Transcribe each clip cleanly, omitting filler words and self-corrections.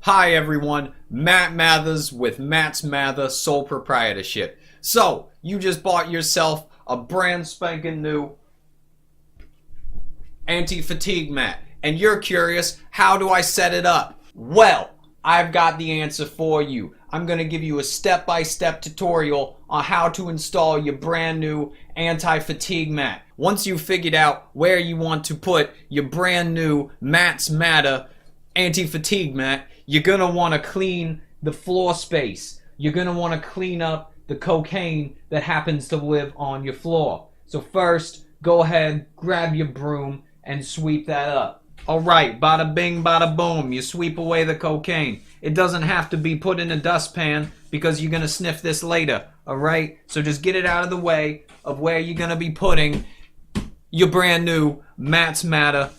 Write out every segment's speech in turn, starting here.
Hi everyone, Matt Mathers with Matt's Mather Sole Proprietorship. So, you just bought yourself a brand spanking new anti-fatigue mat, and you're curious, how do I set it up? Well, I've got the answer for you. I'm going to give you a step-by-step tutorial on how to install your brand new anti-fatigue mat. Once you've figured out where you want to put your brand new Matt's Mather anti-fatigue mat, you're going to want to clean the floor space. You're going to want to clean up the cocaine that happens to live on your floor. So first, go ahead, grab your broom, and sweep that up. Alright, bada bing, bada boom, you sweep away the cocaine. It doesn't have to be put in a dustpan because you're going to sniff this later, alright? So just get it out of the way of where you're going to be putting your brand new Matt's Mather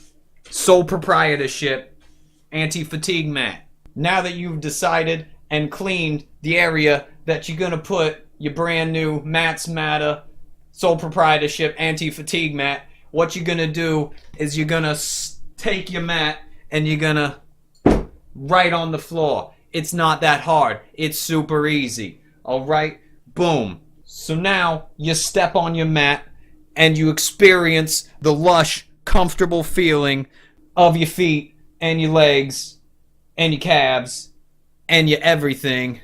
Sole Proprietorship anti-fatigue mat. Now that you've decided and cleaned the area that you're going to put your brand new Matt's Mather Sole Proprietorship anti-fatigue mat, what you're going to do is you're going to take your mat and you're going to right on the floor. It's not that hard. It's super easy. Alright? Boom. So now you step on your mat and you experience the lush, comfortable feeling of your feet and your legs and your calves and your everything,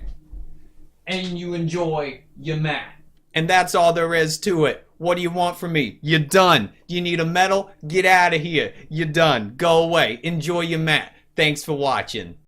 and you enjoy your mat. And that's all there is to it. What do you want from me? You're done. Do you need a medal? Get out of here. You're done. Go away. Enjoy your mat. Thanks for watching.